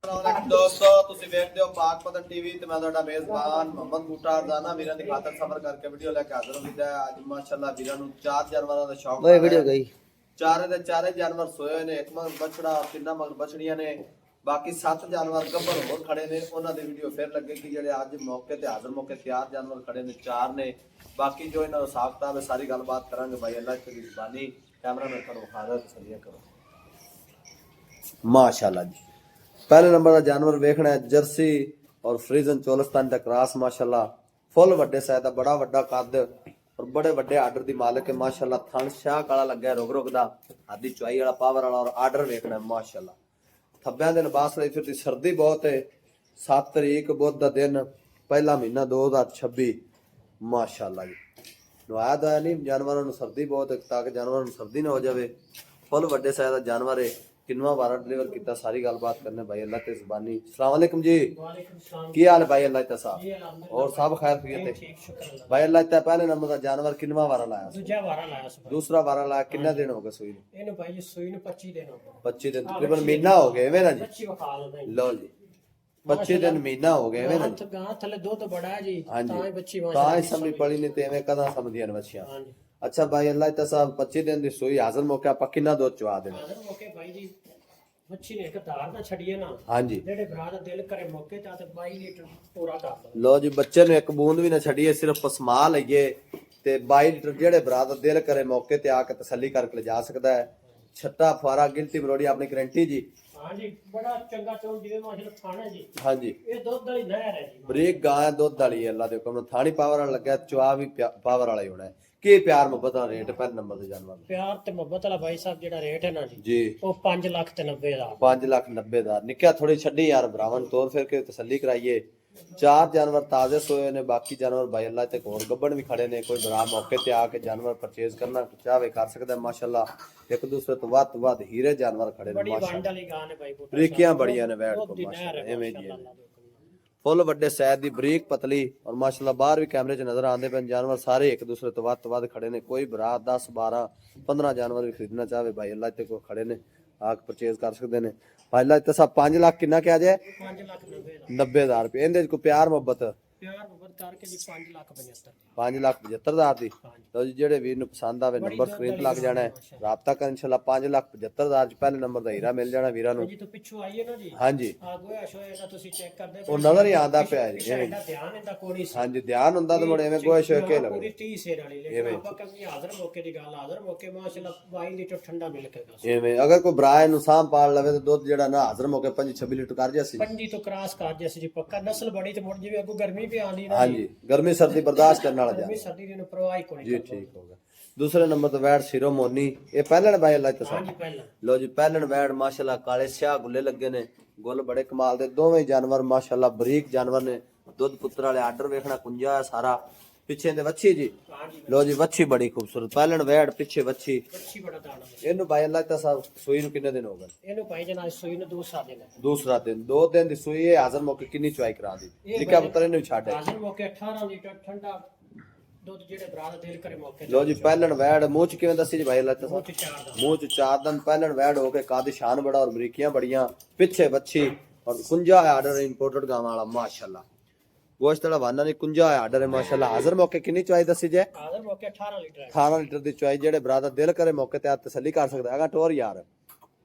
दोस्तों ਤੁਸੀਂ ਵੇਖਦੇ ਹੋ ਪਾਕ ਪਤਨ ਟੀਵੀ ਤੇ ਮੈਂ ਤੁਹਾਡਾ ਮੇਜ਼ਬਾਨ ਮੁਹੰਮਦ ਬੂਟਾ ਦਾਨਾ ਵੀਰਾਂ ਦੀ ਖਾਤਰ ਸਬਰ ਕਰਕੇ ਵੀਡੀਓ ਲੈ ਕੇ ਹਾਜ਼ਰ ਹਾਂ ਵੀਰਾ ਅੱਜ ਮਾਸ਼ਾਅੱਲਾ ਵੀਰਾਂ ਨੂੰ ਚਾਰ ਜਾਨਵਰਾਂ ਦਾ ਸ਼ੌਕ ਹੈ ਵੀਡੀਓ ਗਈ ਚਾਰੇ ਦੇ ਚਾਰੇ ਜਾਨਵਰ ਸੋਏ ਹੋਏ ਨੇ ਇੱਕ ਮਗਰ ਬਛੜਾ ਔਰ ਤਿੰਨਾਂ ਮਗਰ ਬਛੜੀਆਂ ਨੇ ਬਾਕੀ 7 ਜਾਨਵਰ ਗੱਭਰ ਹੋਰ ਖੜੇ ਨੇ ਉਹਨਾਂ ਦੀ ਵੀਡੀਓ ਫਿਰ ਲੱਗੇਗੀ ਜਿਹੜੇ ਅੱਜ ਮੌਕੇ ਤੇ ਹਾਜ਼ਰ ਮੌਕੇ ਤਿਆਰ ਜਾਨਵਰ ਖੜੇ ਨੇ ਚਾਰ ਨੇ ਬਾਕੀ ਜੋ ਇਹਨਾਂ ਦਾ ਹਿਸਾਬ ਕਿਤਾਬ ਹੈ ਸਾਰੀ ਗੱਲਬਾਤ ਕਰਾਂਗੇ ਭਾਈ ਅੱਲਾਹ ਦੀ ਮਿਹਰਬਾਨੀ कैमरामैन करो हाजर तसल्लिया करो माशाल्लाह जी पहले नंबर का जानवर देखना है जर्सी और फ्रीजन चोलिस्तान का क्रॉस माशाल्लाह फुल वड्डे साइज दा बड़ा वड्डा कद और बड़े वड्डे आर्डर दी मालिक है माशाल्लाह थन शाह काला लगा रुक रुक दा आदि चुआई वाला पावर वाला और आर्डर देखना है माशाल्लाह थब्बियां दे लिबास लई फिर सर्दी बहुत है 7 तारीख बुध दा दिन पहला महीना 2026 माशाल्लाह जी नवाया दवाया नहीं जानवरों को सर्दी बहुत है ताकि जानवरों को सर्दी ना हो जाए फुल वड्डे साइज का जानवर है किनवा बार डिलीवर किया सारी गलबात करने भाई अल्लाह ते जुबानी अस्सलाम वालेकुम जी की हाल है भाई अल्लाह ते साहब और सब खैर खैरियत है भाई अल्लाह ते पहले नंबर का जानवर किनवा वारा लाया दूसरा वारा लाया दूसरा वारा लाया कितना दिन हो गए सूई ਇਹਨੂੰ ਭਾਈ ਜੀ ਸੂਈ ਨੂੰ 25 ਦਿਨ ਹੋ ਗਏ 25 दिन तकरीबन महीना हो गए वे ना जी 25 ਵਖਾ ਲਓ लो जी 25 दिन महीना हो गए वे ना जी ਗਾਂ ਥੱਲੇ ਦੁੱਧ ਬੜਾ ਹੈ ਜੀ हाँ ਤਾਂ ਹੀ जी ਬੱਚੀ ਤਾਂ ਸਮਝ ਪੜੀ ਨਹੀਂ ਤੇ ਐਵੇਂ ਕਦਾਂ ਸਮਝੀਆਂ ਨੇ ਬੱਚੀਆਂ ਹਾਂਜੀ अच्छा भाई अल्लाह ते साहब 25 दिन दी सूई हाजिर मौके आप कितना दूध चवा देना ਆਦਰ ਮੌਕੇ ਭਾਈ ਜੀ ਬੱਚੀ ਨੇ ਇੱਕ ਧਾਰ ਨਾ ਛੜੀਏ ਨਾ हाँ जी ਜਿਹੜੇ ਭਰਾ ਦਾ ਦਿਲ ਕਰੇ ਮੌਕੇ ਤੇ 22 ਲੀਟਰ ਪੂਰਾ ਕਰ ਦੋ लो जी बच्चे ने एक बूंद भी ना छड़िए सिर्फ पसमा लईए ते 22 लीटर जेड़े भरा दा दिल करे मौके ते आके तसल्ली करके ले जा सकदा है छट्टा फुआरा गिनती बरोड़ी अपनी गारंटी जी ਹਾਂਜੀ ਬੜਾ ਚੰਗਾ ਚੋਂ ਜਿਵੇਂ ਮਾਸ਼ਾਅੱਲਾ ਖਾਣਾ ਜੀ हाँ जी ਇਹ ਦੁੱਧ ਵਾਲੀ ਨਹਿਰ ਹੈ ਜੀ बरीक गाय दुध वाली है अल्लाह दे हुक्म नाल थानी पावर वाला लगा चवा भी पावर वाला ही होना है की प्यार मोहब्बत दा रेट पहले नंबर दे जानवर ਪਿਆਰ ਤੇ ਮੁਹੱਬਤ ਵਾਲਾ ਭਾਈ ਸਾਹਿਬ ਜਿਹੜਾ ਰੇਟ ਹੈ ਨਾ ਜੀ जी ਉਹ 5 ਲੱਖ ਤੇ 90 ਹਜ਼ਾਰ 5,90,000 निक्का थोड़ी छड़ी यार भरावन तौर फिर के तसल्ली कराइए चार जानवर ताजे सोए ने बाकी जानवर भाई अल्लाह ते और गब्बन भी खड़े ने कोई भरा मौके ते आके जानवर परचेज करना चाहे कर सकदा है माशाल्लाह एक दूसरे तो वध हीरे जानवर खड़े ने ਬੜੀ ਵੰਡ माशाल्लाह ਵਾਲੀ ਗਾਂ ਨੇ ਭਾਈ ਬੂਟਾ ਬਰੀਕੀਆਂ ਬੜੀਆਂ ਨੇ ਵੈੜ ਦੁੱਧ ਕੋ ਦੀ ਨਹਿਰ ਮਾਸ਼ਾਅੱਲਾ ਹੈ ਐਵੇਂ ਜੀ ਮਾਸ਼ਾਅੱਲਾ फुल वड्डे सैद दी बरीक पतली और माशाल्लाह बाहर भी कैमरे च नजर आंदे पे जानवर सारे एक दूसरे तो वध खड़े ने कोई भरा 10 12 15 जानवर भी खरीदना चाहे भाई अल्लाह ते को खड़े ने आके परचेज कर सकते ने भाई अल्लाह ते सब 5 लाख कितना क्या जाए 5 ਲੱਖ 90 90,000 रुपए इनदे को प्यार मोहब्बत ਪਿਆਰ ਮੁਹੱਬਤ ਕਰਕੇ ਜੀ 5 ਲੱਖ 75 5,75,000 दी ਹਾਂਜੀ तो जी जेड़े वीर नु पसंद आवे नंबर स्क्रीन पे लग जाना है राब्ता कर इंशाल्लाह 5,75,000 च पहले नंबर दा हीरा मिल जाना वीरां नु ਜੀ ਤੋਂ ਪਿੱਛੋਂ ਆਈਏ ਨਾ ਜੀ हां जी ਆ ਗੋਇਆ ਸ਼ੋਇਆ ਦਾ ਤੁਸੀਂ ਚੈੱਕ ਕਰਦੇ ਉਹ ਨਜ਼ਰ ਹੀ ਆਂਦਾ ਪਿਆ ਜੀ ਇਹਦਾ ਧਿਆਨ ਇਹਦਾ ਕੋਣੀ ਸੀ हां जी ध्यान हुंदा तो मुड़े एवें गोश के ਪੂਰੀ लगे 30 ਸੇਰ ਵਾਲੀ ਲੇਕਿਨ ਆਪਾਂ ਕੰਨੀ ਹਾਜ਼ਰ ਮੌਕੇ ਦੀ ਗੱਲ ਹਾਜ਼ਰ ਮੌਕੇ ਮਾਸ਼ਾਅੱਲਾ 22 ਲੀਟਰ ਠੰਡਾ ਮਿਲ ਕੇ ਗਾ एवें अगर कोई भरा नु साम पाल लवे तो दूध जेड़ा ना हाजिर मौके 25-26 लीटर कर जासी ਪੰਜੀ ਤੋਂ ਕ੍ਰਾਸ ਕਰ ਜੈਸੇ ਜੀ ਪੱਕਾ ਨਸਲ ਬੜੀ ਤੇ ਮੁੜ ਜਿਵੇਂ ਅੱਗੋਂ ਗਰਮੀ ਵੀ ਆਣੀ ਨਾ हां जी गर्मी सर्दी बर्दाश्त करने वाला ਗਰਮੀ जानवर ਸਰਦੀ ਦੀ ਨੂੰ ਪਰਵਾਹ ਹੀ ਕੋਈ जी ठीक होगा दूसरे नंबर तो वैड सिरो मोनी ये पहले भाई अल्लाह तसा ਹਾਂਜੀ ਪਹਿਲਾਂ लो जी पहले वैड माशाल्लाह काले स्याह गुल्ले लगे ने गुल बड़े कमाल दे दोवें जानवर माशाल्लाह बरीक जानवर ने दुध पुत्र वाले आर्डर वेखना कुंजा है सारा पीछे दे वच्छी जी ਹਾਂਜੀ लो जी वच्छी बड़ी खूबसूरत पहले वैड पीछे वच्छी ਬੱਚੀ ਬੜਾ ਦਾਣਾ इनू भाई अल्लाह तसा सूई नु कितने दिन हो गए ਇਹਨੂੰ ਭਾਈ ਜਨਾ ਸੂਈ ਨੂੰ ਦੂਸਰਾ ਦੇਣਾ दूसरा दिन 2 दिन दी सूई है हाजिर मौके कितनी चुआई करा दी निका पुत्र ने छाड़े ਹਾਜ਼ਰ ਮੌਕੇ 18 ਲੀਟਰ ਠੰਡਾ ਦੁੱਧ ਜਿਹੜੇ ਭਰਾ ਦਾ ਦਿਲ ਕਰੇ ਮੌਕੇ लो जी पहलन वैड मुंह च किवें दसी जी भाई अल्लाह तसा ਉਹ ਤੇ ਚਾਰ ਦਾ मुंह च 4 दिन पहलन वैड हो के कादी शान बड़ा और बरीकियां बढ़िया पीछे बच्ची और कुंजा है आर्डर इंपोर्टेड गांव वाला माशाल्लाह गोश्त वाला वाना नहीं कुंजा है आर्डर है माशाल्लाह हाजिर मौके कितनी चुआई दसी जे ਹਾਜ਼ਰ ਮੌਕੇ 18 ਲੀਟਰ ਹੈ 18 लीटर दी चुआई जेड़े बरादर दिल करे मौके ते तसल्ली कर सकदा है टोर यार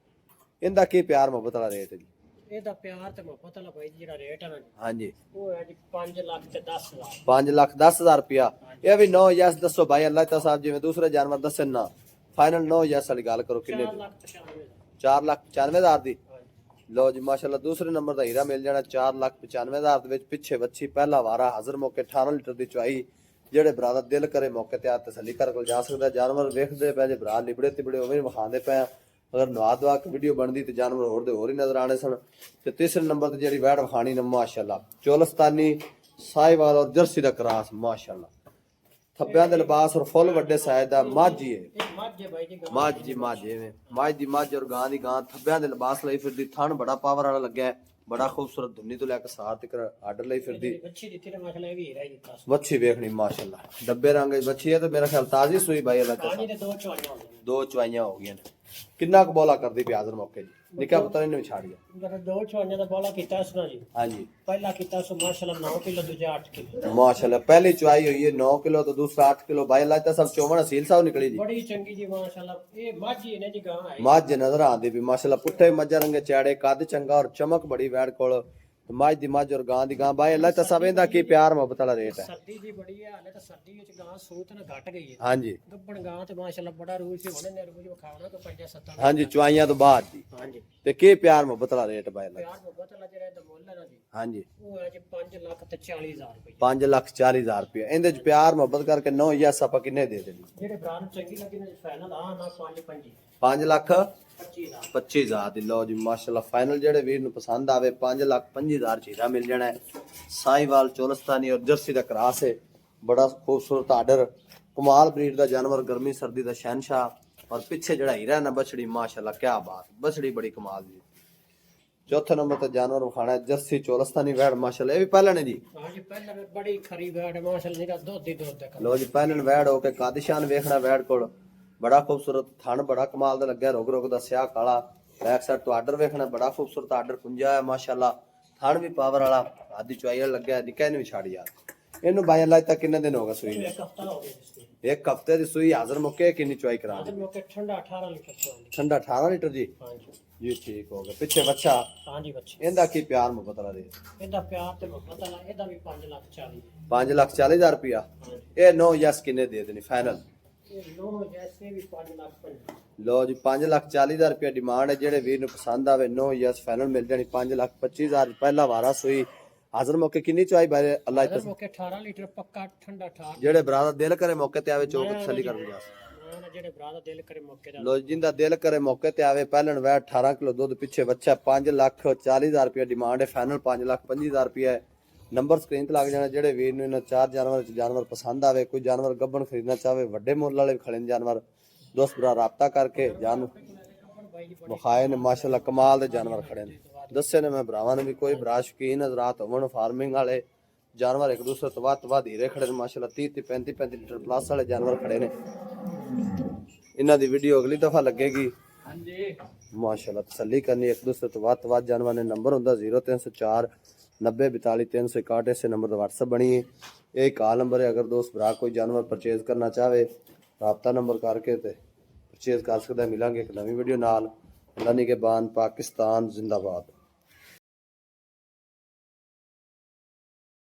इंदा की प्यार मोहब्बत वाला रेट है जी ਇਹਦਾ ਪਿਆਰ ਤੇ ਮੁਹੱਬਤ ਵਾਲਾ ਭਾਈ ਜਿਹੜਾ ਰੇਟ ਹੈ ਨਾ ਜੀ, हां जी ਉਹ ਹੈ ਜੀ 5 ਲੱਖ ਤੇ 10 ਹਜ਼ਾਰ 5,10,000 रुपया ये भी 9 यस दसो भाई अल्लाह ताला साहब जिवें दूसरे जानवर दसन ना फाइनल 9 यस वाली गल करो किन्ने 4 ਲੱਖ 95 4,95,000 दी ਹਾਂਜੀ लो जी माशाल्लाह दूसरे नंबर दा हीरा मिल जाना 4,95,000 ਦੇ ਵਿੱਚ ਪਿੱਛੇ ਵੱਛੀ ਪਹਿਲਾ ਵਾਰਾ ਹਾਜ਼ਰ ਮੌਕੇ 18 ਲੀਟਰ ਦੀ ਚੁਆਈ ਜਿਹੜੇ ਭਰਾ ਦਾ ਦਿਲ ਕਰੇ ਮੌਕੇ ਤੇ ਆ ਤਸੱਲੀ ਕਰ ਕੋਲ ਜਾ ਸਕਦਾ ਜਾਨਵਰ ਵੇਖਦੇ ਪਏ ਜੇ ਭਰਾ ਲਿਬੜੇ ਤਿਬੜੇ ਉਵੇਂ ਵਿਖਾਉਂਦੇ ਪਏ ਅਗਰ ਨਵਾ ਦਵਾ ਕੇ ਵੀਡੀਓ ਬਣਦੀ ਤੇ ਜਾਨਵਰ ਹੋਰ ਦੇ ਹੋਰ ਹੀ ਨਜ਼ਰ ਆਣੇ ਸਨ ਤੇ ਤੀਸਰੇ ਨੰਬਰ ਤੇ ਜਿਹੜੀ ਵੈੜ ਵਿਖਾਣੀ ਨੇ ਮਾਸ਼ਾਅੱਲਾ ਚੋਲਸਤਾਨੀ ਸਾਈਵਾਲ ਔਰ ਜਰਸੀ ਦਾ ਕਰਾਸ ਮਾਸ਼ਾਅੱਲਾ ਥੱਬਿਆਂ ਦੇ ਲਿਬਾਸ ਔਰ ਫੁੱਲ ਵੱਡੇ ਸਾਇਜ਼ ਦਾ ਮਾਝੀ ਹੈ ਇਹ ਮੱਝ ਹੈ ਭਾਈ ਜੀ ਮਾਝ ਜੀ ਮਾਝ ਐਵੇਂ ਮਾਝ ਦੀ ਮਾਝ ਔਰ ਗਾਂ ਦੀ ਗਾਂ ਥੱਬਿਆਂ ਦੇ ਲਿਬਾਸ ਲਈ ਫਿਰਦੀ ਥਣ ਬੜਾ ਪਾਵਰ ਵਾਲਾ ਲੱਗਿਆ ਬੜਾ ਖੂਬਸੂਰਤ ਧੁੰਨੀ ਤੋਂ ਲੈ ਕੇ ਸਾਰ ਤੱਕ ਆਰਡਰ ਲਈ ਫਿਰਦੀ ਬੱਚੀ ਦਿੱਤੀ ਤੇ ਮਾਸ਼ਾਅੱਲਾ ਇਹ ਵੀ ਹੀਰਾ ਹੀ ਦਿੱਤਾ ਵੱਛੀ ਵੇਖਣੀ ਮਾਸ਼ਾਅੱਲਾ ਡੱਬੇ ਰੰਗ ਦੀ ਵੱਛੀ ਹੈ ਤੇ ਮੇਰਾ ਖਿਆਲ ਤਾਜ਼ੀ ਸੂਈ ਬਾਈ ਅੱਲਾਹ ਪਾਣੀ ਤਾਲਾ ਦੇ ਦੋ ਚੋਈਆਂ ਹੋ ਗਈਆਂ ਦੋ ਚੁਆਈਆਂ ਹੋ ਗਈਆਂ ਨੇ ਕਿੰਨਾ ਕੁ ਬੋਲਾ ਕਰਦੀ ਪਿਆ ਹਾਜ਼ਰ ਮੌਕੇ ਜੀ ਨਿੱਕਾ ਪੁੱਤਰ ਇਹਨੂੰ ਵੀ ਛੱਡ ਜਾ। ਜਦੋਂ 2 ਚਵਾਈਆਂ ਦਾ ਬੋਲਾ ਕੀਤਾ ਇਸ ਨਾਲ ਜੀ, ਹਾਂਜੀ ਪਹਿਲਾ ਕੀਤਾ ਸੋ ਮਾਸ਼ਾਅੱਲਾ 9 ਕਿਲੋ, ਦੂਜਾ 8 ਕਿਲੋ। ਮਾਸ਼ਾਅੱਲਾ ਪਹਿਲੀ ਚੁਆਈ ਹੋਈ ਹੈ 9 ਕਿਲੋ ਤੇ ਦੂਸਰਾ 8 ਕਿਲੋ। ਬਾਈ ਅੱਲਾ ਤਾਂ ਸਭ ਚੋਵਣ ਅਸੀਲ ਸਾਹਿਬ ਨਿਕਲੀ ਜੀ। ਬੜੀ ਚੰਗੀ ਜੀ ਮਾਸ਼ਾਅੱਲਾ। ਇਹ ਮਾਝੀ ਨੇ ਜੀ ਗਾਂ ਆਈ ਮੱਝ ਨਜ਼ਰ ਆਉਂਦੀ ਵੀ ਮਾਸ਼ਾਅੱਲਾ, ਪੁੱਠੇ ਮੱਝਾਂ ਰੰਗੇ ਚਾੜੇ, ਕੱਦ ਚੰਗਾ ਔਰ ਚਮਕ ਬੜੀ ਵੈੜ ਕੋਲ। ਮੱਝ ਦੀ ਮੱਝ ਔਰ ਗਾਂ ਦੀ ਗਾਂ। ਬਾਈ ਅੱਲਾ ਤਾਂ ਸਭ ਇਹਦਾ ਕੀ ਪਿਆਰ ਮੁਹੱਬਤ ਵਾਲਾ ਰੇਟ ਹੈ। ਸਰਦੀ ਦੀ ਬੜੀ ਹੈ, ਹਾਲੇ ਤਾਂ ਸਰਦੀ ਵਿੱਚ ਗਾਂ ਸੂਤ ਨਾ ਘਟ ਗਈ ਹੈ। ਹਾਂਜੀ ਗੱਬਣ ਗਾਂ ਤੇ ਮਾਸ਼ਾਅੱਲਾ ਬੜਾ ਰੂਹ ਸੀ, ਹੁਣੇ ਨੇ ਰੂਹ ਵਿਖਾਉਣਾ ਕਿ 5-7 ਹਾਂਜੀ ਚੁਆਈਆਂ ਤੋਂ ਬਾਅਦ ਜੀ। ਹਾਂਜੀ ਤੇ ਕੀ ਪਿਆਰ ਮੁਹੱਬਤ ਵਾਲਾ ਰੇਟ ਬਾਈ ਅੱਲਾ? ਪਿਆਰ ਮੁਹੱਬਤ ਵਾਲਾ ਜਿਹੜਾ ਇਹਦਾ ਮੁੱਲ ਹੈ ਨਾ ਜੀ, ਹਾਂਜੀ ਉਹ ਹੈ ਜੀ 5,40,000 ਰੁਪਏ। 5,40,000 ਰੁਪਏ। ਇਹਦੇ ਚ ਪਿਆਰ ਮੁਹੱਬਤ ਕਰਕੇ 9 ਯਸ ਆਪਾਂ ਕਿੰਨੇ ਦੇ ਦੇਣੀ? ਜਿਹੜੇ ਭਰਾ ਨੂੰ ਚੰਗੀ ਲੱਗੀ ਨਾ ਫਾਈਨਲ ਆ ਨਾ 5,25,000 5,25,000 ਦੀ। ਲਓ ਜੀ ਮਾਸ਼ਾਅੱਲਾ ਫਾਈਨਲ ਜਿਹੜੇ ਵੀਰ ਨੂੰ ਪਸੰਦ ਆਵੇ 5,25,000 ਚੀਰਾ ਮਿਲ ਜਾਣਾ ਹੈ। ਸਾਈਵਾਲ ਚੋਲਸਤਾਨੀ ਔਰ ਜਰਸੀ ਦਾ ਕਰਾਸ ਹੈ। ਬੜਾ ਖੂਬਸੂਰਤ ਆਰਡਰ, ਕਮਾਲ ਬਰੀਡ ਦਾ ਜਾਨਵਰ, ਗਰਮੀ ਸਰਦੀ ਦਾ ਸ਼ਹਿਨशाह। ਔਰ ਪਿੱਛੇ ਜਿਹੜਾ ਹੀਰਾ ਨਾ ਬਛੜੀ ਮਾਸ਼ਾਅੱਲਾ ਕੀ ਬਾਤ, ਬਛੜੀ ਬੜੀ ਕਮਾਲ ਦੀ। ਚੌਥੇ ਨੰਬਰ ਤੇ ਜਾਨਵਰ ਵਿਖਾਣਾ ਹੈ ਜਰਸੀ ਚੋਲਸਤਾਨੀ ਵੈੜ ਮਾਸ਼ਾਅੱਲਾ, ਇਹ ਵੀ ਪਹਿਲਾਂ ਨੇ ਜੀ। ਹਾਂ ਜੀ ਪਹਿਲਾਂ ਵੀ ਬੜੀ ਖਰੀ ਵੈੜ ਮਾਸ਼ਾਅੱਲਾ, ਜਿਹੜਾ ਦੁੱਧ ਹੀ ਦੁੱਧ ਦਾ ਲੋ ਜੀ ਪਹਿਲਨ ਵੈੜ ਹੋ ਕੇ ਕਾਦਿਸ਼ਾਨ ਵੇਖਣਾ ਵੈੜ ਕੋਲ। ਬੜਾ ਖੂਬਸੂਰਤ ਥਣ, ਬੜਾ ਕਮਾਲ ਦਾ ਲੱਗਿਆ, ਰੁਗ ਰੁਗ ਦਾ ਸਿਆਹ ਕਾਲਾ। ਬੈਕ ਸਾਈਡ ਤੋਂ ਆਰਡਰ ਵੇਖਣਾ, ਬੜਾ ਖੂਬਸੂਰਤ ਆਰਡਰ ਪੁੰਜਾ ਹੈ ਮਾਸ਼ਾਅੱਲਾ। ਥਣ ਵੀ ਪਾਵਰ ਵਾਲਾ, ਆਦੀ ਚੁਆਈ ਵਾਲਾ ਲੱਗਿਆ। ਨਿੱਕਾ ਇਹਨੂੰ ਵੀ ਛੱਡ ਯਾਰ। ਇਹਨੂੰ ਬਾਈ ਅੱਲਾ ਤੱਕ ਕਿੰਨੇ ਦਿਨ ਹੋ ਗਏ ਸੂਈ ਨੇ? ਇੱਕ ਹਫਤਾ ਹੋ ਗਿਆ ਇਸ ਨੂੰ। ਇੱਕ ਹਫਤੇ ਦੀ ਸੂਈ ਹਾਜ਼ਰ ਮੁੱਕੇ। ਕਿੰਨੀ ਚੁਆਈ ਕਰਾ ਅੱਜ ਦੀ? ਮੌਕੇ ਠੰਡਾ 18 ਲੀਟਰ ਚੋਂਦੀ। ਠੰਡਾ 18 ਲੀਟਰ ਜੀ। ਹਾਂਜੀ ਜੀ ਠੀਕ ਹੋ ਗਿਆ। ਪਿੱਛੇ ਬੱਚਾ, ਹਾਂਜੀ ਬੱਚੇ, ਇਹਦਾ ਕੀ ਪਿਆਰ ਮੁਹੱਬਤ ਵਾਲਾ ਰੇਟ? ਇਹਦਾ ਪਿਆਰ ਤੇ ਮੁਹੱਬਤ ਵਾਲਾ, ਇਹਦਾ ਵੀ 5,40,000। 5,40,000 ਰੁਪਇਆ। ਹਾਂਜੀ ਇਹ 9 ਯਸ ਕਿੰਨੇ ਦੇ ਦੇਣੀ ਫਾਈਨਲ? ਇਹ ਨੋ ਜੈਸੇ ਵੀ 5,50,000। ਲੋ ਜੀ 5,40,000 ਰੁਪਇਆ ਡਿਮਾਂਡ ਹੈ। ਜਿਹੜੇ ਵੀਰ ਨੂੰ ਪਸੰਦ ਆਵੇ 9 ਯਸ ਫਾਈਨਲ ਮਿਲ ਜਾਣੀ 5,25,000। ਪਹਿਲਾ ਵਾਰਾ ਸੂਈ ਹਾਜ਼ਰ ਮੌਕੇ ਕਿੰਨੀ ਚੁਆਈ ਬਾਰੇ ਅੱਲਾ ਅੱਜ ਮੌਕੇ 18 ਲੀਟਰ ਪੱਕਾ ਠੰਡਾ ਠਾਰ। ਜਿਹੜੇ ਭਰਾ ਦਾ ਦਿਲ ਕਰੇ ਮੌਕੇ ਤੇ ਆਵੇ ਚੋਕ ਤਸੱਲੀ ਕਰ ਲਿਆ। ਨਾ ਜਿਹੜੇ ਭਰਾ ਦਾ ਦਿਲ ਕਰੇ ਮੌਕੇ ਦਾ। ਲੋ ਜਿੰਦਾ ਦਿਲ ਕਰੇ ਮੌਕੇ ਤੇ ਆਵੇ। ਪਹਿਲਣ ਵੈ 18 ਕਿਲੋ ਦੁੱਧ, ਪਿੱਛੇ ਬੱਚਾ। 5,40,000 ਰੁਪਇਆ ਡਿਮਾਂਡ ਹੈ। ਫਾਈਨਲ 5,25,000 ਰੁਪਇਆ ਹੈ। ਨੰਬਰ ਸਕਰੀਨ ਤੇ ਲੱਗ ਜਾਣਾ। ਜਿਹੜੇ ਵੀਰ ਨੂੰ ਇਹਨਾਂ 4 ਜਾਨਵਰ ਚ ਜਾਨਵਰ ਪਸੰਦ ਆਵੇ, ਕੋਈ ਜਾਨਵਰ ਗੱਬਣ ਖਰੀਦਣਾ ਚਾਹਵੇ, ਵੱਡੇ ਮੁੱਲ ਵਾਲੇ ਖੜੇ ਨੇ ਜਾਨਵਰ, ਦੋਸਤ ਭਰਾ ਰਾਬਤਾ ਕਰਕੇ ਜਾਨ ਵਿਖਾਏ ਨੇ ਮਾਸ਼ਾਅੱਲਾ, ਕਮਾਲ ਦੇ ਜਾਨਵਰ ਖੜੇ ਨੇ। ਦੱਸੇ ਨੇ ਮੈਂ ਭਰਾਵਾਂ ਨੇ ਵੀ ਕੋਈ ਭਰਾ ਸ਼ੌਕੀਨ ਹਜ਼ਰਾਤ ਹੋਣ ਫਾਰਮਿੰਗ ਵਾਲੇ ਜਾਨਵਰ ਇੱਕ ਦੂਸਰੇ ਤੋਂ ਵੱਧ ਹੀਰੇ ਖੜੇ ਨੇ ਮਾਸ਼ਾਅੱਲਾ। 30 ਤੇ 35 ਲੀਟਰ ਪਲੱਸ ਵਾਲੇ ਜਾਨਵਰ ਖੜੇ ਨੇ। ਇਹਨਾਂ ਦੀ ਵੀਡੀਓ ਅਗਲੀ ਦਫਾ ਲੱਗੇਗੀ ਮਾਸ਼ਾਅੱਲਾ। ਤਸੱਲੀ ਕਰਨੀ ਇੱਕ ਦੂਸਰੇ ਤੋਂ ਵੱਧ ਜਾਨਵਰ ਨੇ। ਨੰਬਰ ਹੁੰਦਾ 0304 90 42 361। ਇਸੇ ਨੰਬਰ ਦਾ WhatsApp ਬਣੀ ਹੈ। ਇਹ ਕਾਲ ਨੰਬਰ ਹੈ। ਅਗਰ ਦੋਸਤ ਭਰਾ ਕੋਈ ਜਾਨਵਰ ਪਰਚੇਜ਼ ਕਰਨਾ ਚਾਹਵੇ, ਰਾਬਤਾ ਨੰਬਰ ਕਰਕੇ ਤੇ ਪਰਚੇਜ਼ ਕਰ ਸਕਦਾ। ਮਿਲਾਂਗੇ ਇੱਕ ਨਵੀਂ ਵੀਡੀਓ ਨਾਲ। ਅੱਲਾ ਨਿਗਹਿਬਾਨ, ਪਾਕਿਸਤਾਨ ਜ਼ਿੰਦਾਬਾਦ।